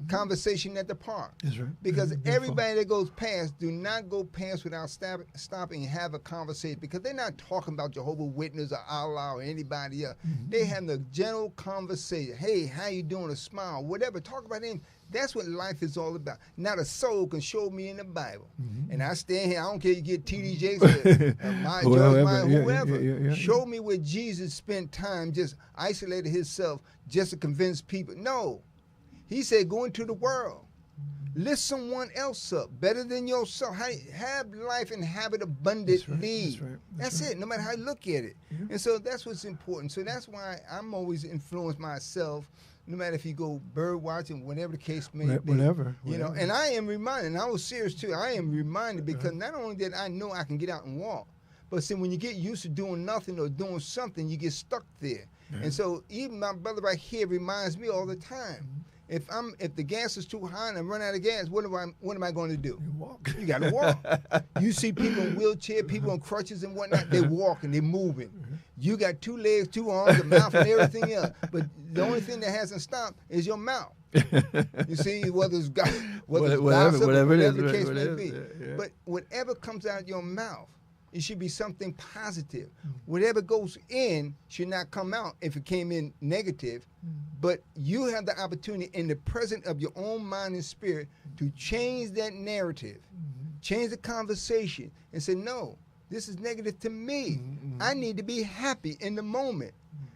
conversation at the park. That's right. Because Beautiful. everybody that goes past, do not go past without stopping and have a conversation. Because they're not talking about Jehovah's Witness or Allah or anybody else. They having a general conversation. Hey, how you doing? A smile, whatever. Talk about them. That's what life is all about. Not a soul can show me in the Bible. And I stand here, I don't care you get T.D. Jakes or George Meyer, whoever. Yeah. Show me where Jesus spent time just isolated himself just to convince people. No. He said, go into the world. Lift someone else up better than yourself. Have life and have it abundantly. That's it, no matter how you look at it. Yeah. And so that's what's important. So that's why I'm always influenced myself, no matter if you go bird watching, whatever the case may be. Whatever. You know, and I am reminded, and I was serious too, I am reminded because not only that I know I can get out and walk, but see, when you get used to doing nothing or doing something, you get stuck there. Yeah. And so even my brother right here reminds me all the time. If the gas is too high and I run out of gas, what am I going to do? You walk. You got to walk. You see people in wheelchair, people on crutches and whatnot. They walking, they moving. You got 2 legs, 2 arms, a mouth, and everything else. But the only thing that hasn't stopped is your mouth. You see, whether it's gossip, whatever the case may be. Yeah. But whatever comes out of your mouth, it should be something positive. Whatever goes in should not come out if it came in negative. But you have the opportunity in the presence of your own mind and spirit to change that narrative, change the conversation, and say, no, this is negative to me. I need to be happy in the moment.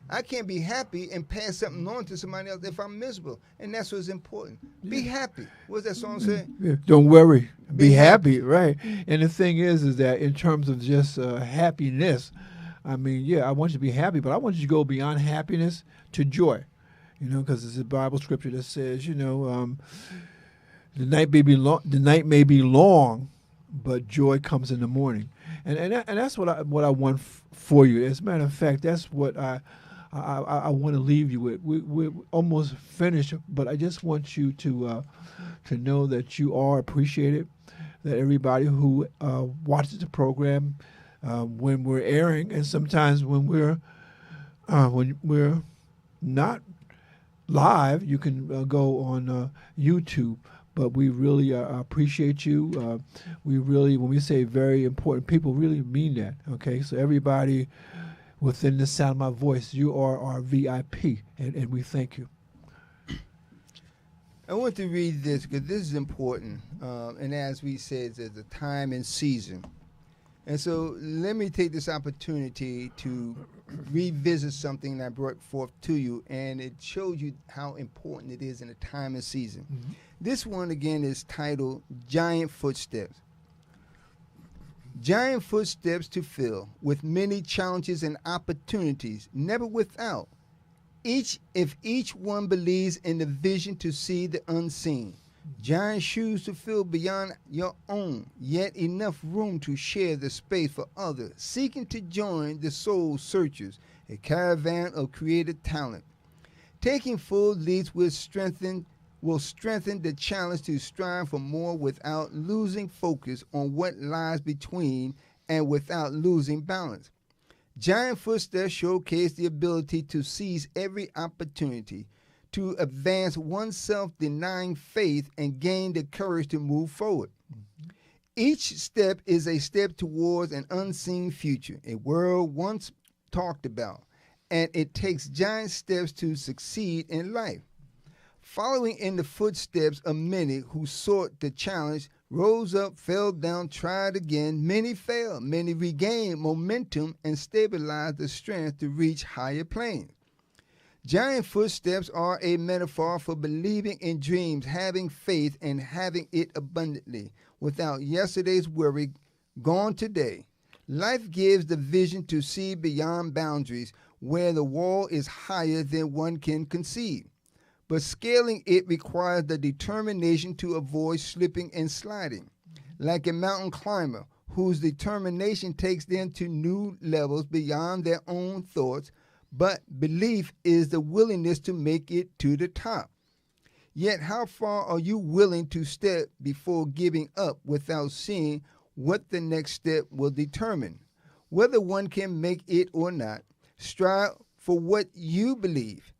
I can't be happy and pass something on to somebody else if I'm miserable. And that's what's important. Be happy. What's that song say? Yeah. Don't worry. Be happy. Right. And the thing is that in terms of just happiness, I mean, yeah, I want you to be happy, but I want you to go beyond happiness to joy. You know, because there's a Bible scripture that says, you know, the night may be long, but joy comes in the morning. And that's what I want for you. As a matter of fact, that's what I want to leave you with. We're almost finished, but I just want you to know that you are appreciated, that everybody who watches the program when we're airing, and sometimes when we're not live, you can go on YouTube. But we really appreciate you. We really, when we say very important people, really mean that. Okay, so everybody within the sound of my voice, you are our VIP, and we thank you. I want to read this because this is important. And as we said, there's a time and season. And so let me take this opportunity to revisit something that I brought forth to you, and it shows you how important it is in a time and season. This one, again, is titled Giant Footsteps. Giant footsteps to fill, with many challenges and opportunities, never without. If each one believes in the vision to see the unseen. Giant shoes to fill beyond your own, yet enough room to share the space for others, seeking to join the soul searchers, a caravan of creative talent. Taking full leads will strengthen the challenge to strive for more without losing focus on what lies between and without losing balance. Giant footsteps showcase the ability to seize every opportunity, to advance oneself, denying faith, and gain the courage to move forward. Each step is a step towards an unseen future, a world once talked about, and it takes giant steps to succeed in life. Following in the footsteps of many who sought the challenge, rose up, fell down, tried again, many failed, many regained momentum and stabilized the strength to reach higher planes. Giant footsteps are a metaphor for believing in dreams, having faith, and having it abundantly, without yesterday's worry, gone today. Life gives the vision to see beyond boundaries, where the wall is higher than one can conceive. But scaling it requires the determination to avoid slipping and sliding. Like a mountain climber whose determination takes them to new levels beyond their own thoughts, but belief is the willingness to make it to the top. Yet how far are you willing to step before giving up without seeing what the next step will determine? Whether one can make it or not, strive for what you believe.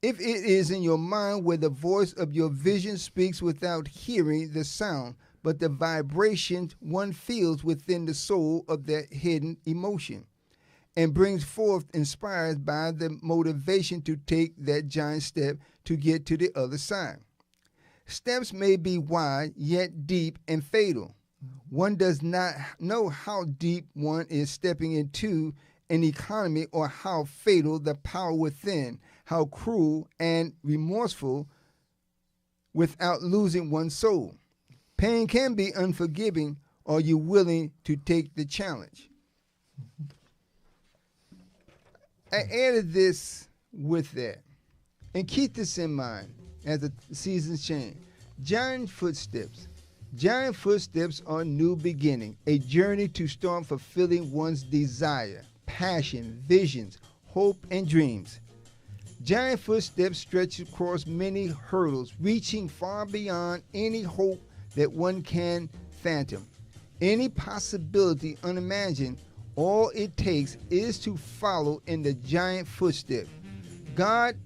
If it is in your mind where the voice of your vision speaks without hearing the sound, but the vibration one feels within the soul of that hidden emotion, and brings forth inspired by the motivation to take that giant step to get to the other side. Steps may be wide, yet deep and fatal. One does not know how deep one is stepping into an economy or how fatal the power within, how cruel and remorseful without losing one's soul. Pain can be unforgiving. Are you willing to take the challenge? I added this with that. And keep this in mind as the seasons change. Giant footsteps. Giant footsteps are new beginning, a journey to start fulfilling one's desire, passion, visions, hope, and dreams. Giant footsteps stretch across many hurdles, reaching far beyond any hope that one can fathom. Any possibility unimagined, all it takes is to follow in the giant footsteps. God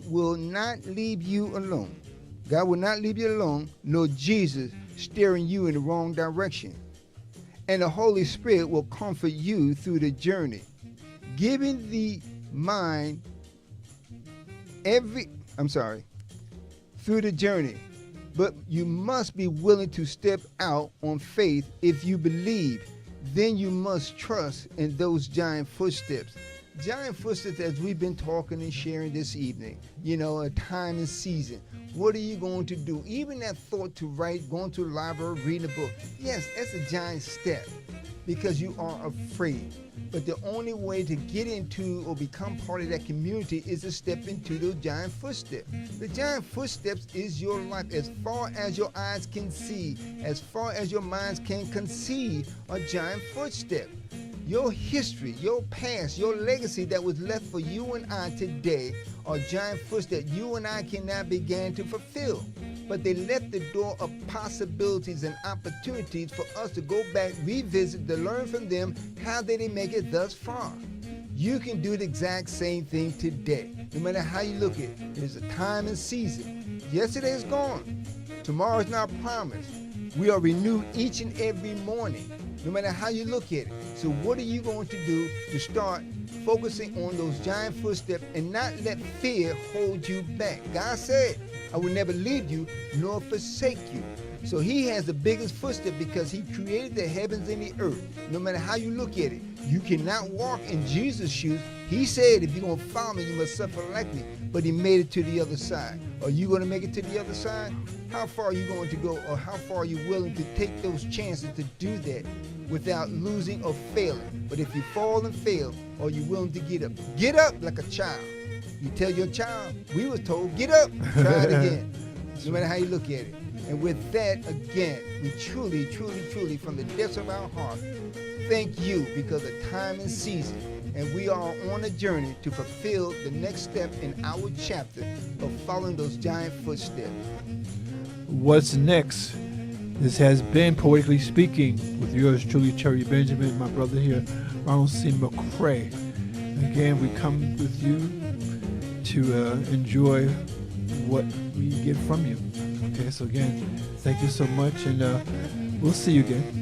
will not leave you alone. God will not leave you alone, nor Jesus steering you in the wrong direction. And the Holy Spirit will comfort you through the journey, giving the mind through the journey. But you must be willing to step out on faith. If you believe, then you must trust in those giant footsteps. Giant footsteps, as we've been talking and sharing this evening, a time and season. What are you going to do? Even that thought to write, going to the library, reading a book. Yes, that's a giant step because you are afraid. But the only way to get into or become part of that community is to step into those giant footsteps. The giant footsteps is your life. As far as your eyes can see, as far as your minds can conceive, a giant footstep. Your history, your past, your legacy that was left for you and I today are giant footsteps you and I cannot begin to fulfill. But they left the door of possibilities and opportunities for us to go back, revisit, to learn from them how did they make it thus far. You can do the exact same thing today. No matter how you look at it, there's a time and season. Yesterday is gone. Tomorrow is not promised. We are renewed each and every morning, no matter how you look at it. So what are you going to do to start focusing on those giant footsteps and not let fear hold you back? God said, I will never leave you nor forsake you. So he has the biggest footstep because he created the heavens and the earth. No matter how you look at it, you cannot walk in Jesus' shoes. He said, if you're going to follow me, you must suffer like me. But he made it to the other side. Are you going to make it to the other side? How far are you going to go, or how far are you willing to take those chances to do that without losing or failing? But if you fall and fail, are you willing to get up? Get up like a child. You tell your child, we was told, get up, try it again. No matter how you look at it. And with that, again, we truly, truly, truly, from the depths of our heart, thank you because of time and season. And we are on a journey to fulfill the next step in our chapter of following those giant footsteps. What's next? This has been Poetically Speaking with yours truly, Terry Benjamin, my brother here, Ronald C. McCrae. Again, we come with you to enjoy what we get from you. Okay, so again, thank you so much, and we'll see you again.